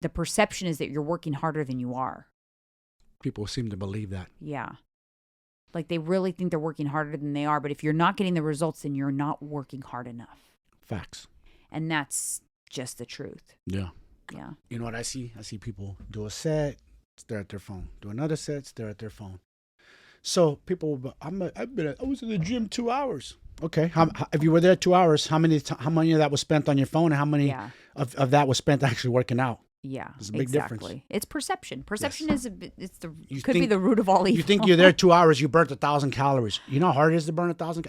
the perception is that you're working harder than you are. People seem to believe that. Yeah. Like they really think they're working harder than they are. But if you're not getting the results, then you're not working hard enough. Facts. And that's just the truth. Yeah. Yeah. You know what I see? I see people do a set, stare at their phone. Do another set, stare at their phone. So people, I was in the gym 2 hours. Okay. If you were there 2 hours, how many of that was spent on your phone, and how many of that was spent actually working out? Yeah, there's a big difference. It's perception. Perception could be the root of all evil. You think you're there 2 hours, you burnt 1,000 calories. You know how hard it is to burn 1,000?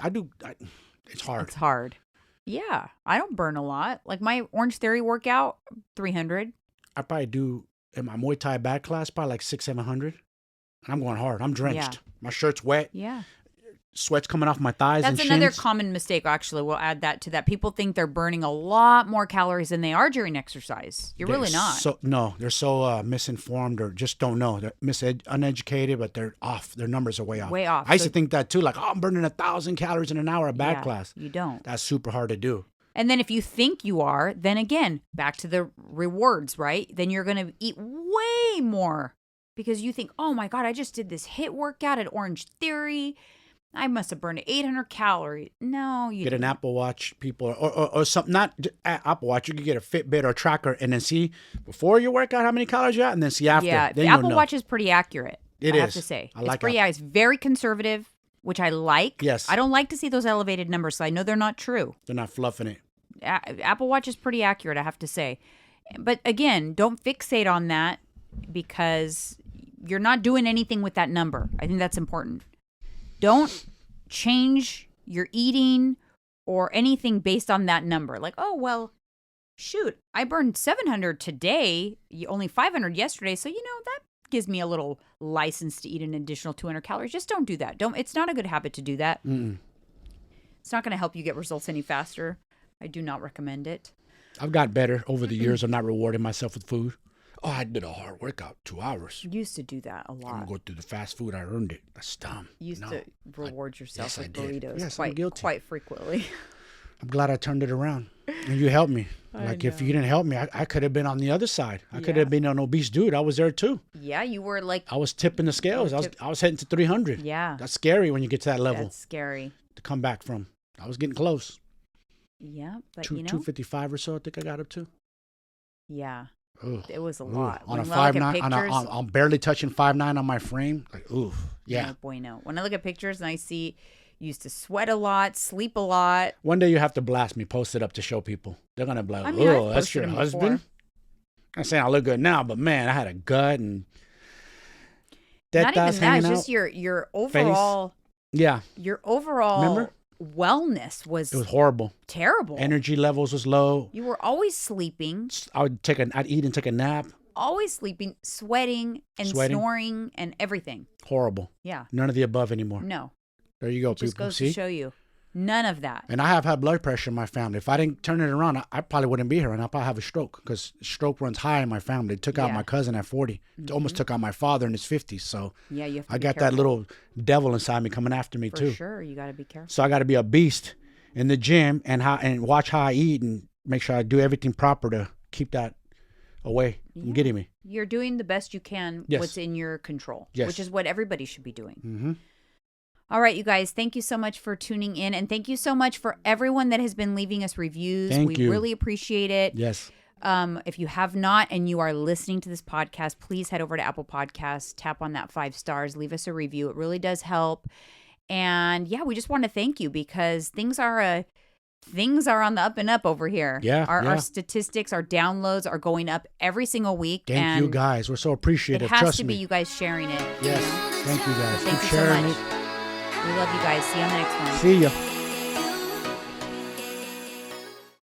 It's hard. It's hard. Yeah, I don't burn a lot. Like my Orange Theory workout, 300. I probably do in my Muay Thai bad class, probably like 600-700. And I'm going hard. I'm drenched. Yeah. My shirt's wet. Yeah. Sweat's coming off my thighs and shins. That's another common mistake, actually. We'll add that to that. People think they're burning a lot more calories than they are during exercise. You're really not. They're so misinformed or just don't know. They're uneducated, but they're off. Their numbers are way off. Way off. I used to think that too. Like, I'm burning 1,000 calories in an hour at bad class. You don't. That's super hard to do. And then if you think you are, then again, back to the rewards, right? Then you're going to eat way more because you think, oh my God, I just did this HIIT workout at Orange Theory. I must have burned 800 calories. No, you get an Apple Watch, people, or something. Not Apple Watch. You could get a Fitbit or a tracker, and then see before your workout how many calories you got, and then see after. Yeah, then the Apple Watch is pretty accurate. I have to say, I like it's pretty. It's very conservative, which I like. Yes, I don't like to see those elevated numbers, so I know they're not true. They're not fluffing it. Apple Watch is pretty accurate, I have to say. But again, don't fixate on that because you're not doing anything with that number. I think that's important. Don't change your eating or anything based on that number. Like, oh, well, shoot, I burned 700 today, only 500 yesterday. So, that gives me a little license to eat an additional 200 calories. Just don't do that. It's not a good habit to do that. Mm-mm. It's not going to help you get results any faster. I do not recommend it. I've got better over the years of not rewarding myself with food. Oh, I did a hard workout, 2 hours. You used to do that a lot. I'm going to go through the fast food. I earned it. That's dumb. You used to reward yourself with burritos yes, quite frequently. I'm glad I turned it around. And you helped me. Like, if you didn't help me, I could have been on the other side. I could have been an obese dude. I was there, too. Yeah, you were like... I was tipping the scales. I was heading to 300. Yeah. That's scary when you get to that level. That's scary. To come back from. I was getting close. Yeah, but 255 or so, I think I got up to. Yeah. Ugh. It was a lot. On a 5'9", I'm barely touching 5'9" on my frame. Like, oof, yeah. No bueno. When I look at pictures and I see you used to sweat a lot, sleep a lot. One day you have to blast me, post it up to show people. They're gonna be like, that's your husband. I'm saying I look good now, but man, I had a gut and not even that. It's just your overall. Face. Yeah. Your overall. Remember? Wellness was... It was horrible. Terrible. Energy levels was low. You were always sleeping. I'd eat and take a nap. Always sleeping, sweating, snoring, and everything. Horrible. Yeah. None of the above anymore. No. There you go, people. Just goes to show you. None of that. And I have had blood pressure in my family. If I didn't turn it around, I probably wouldn't be here, and I'd probably have a stroke because stroke runs high in my family. It took out my cousin at 40. It almost took out my father in his 50s. So yeah, you have to I got that little devil inside me coming after me too. For sure, you got to be careful. So I got to be a beast in the gym and watch how I eat and make sure I do everything proper to keep that away from getting me. You're doing the best you can. What's in your control, which is what everybody should be doing. Mm-hmm. All right, you guys, thank you so much for tuning in. And thank you so much for everyone that has been leaving us reviews. Thank you. Really appreciate it. Yes. If you have not and you are listening to this podcast, please head over to Apple Podcasts, tap on that 5 stars, leave us a review. It really does help. And yeah, we just want to thank you because things are on the up and up over here. Yeah. Our statistics, our downloads are going up every single week. Thank you guys. We're so appreciative. It has to be you guys sharing it. Yes. Thank you guys. Thank you sharing so much. We love you guys. See you on the next one. See ya.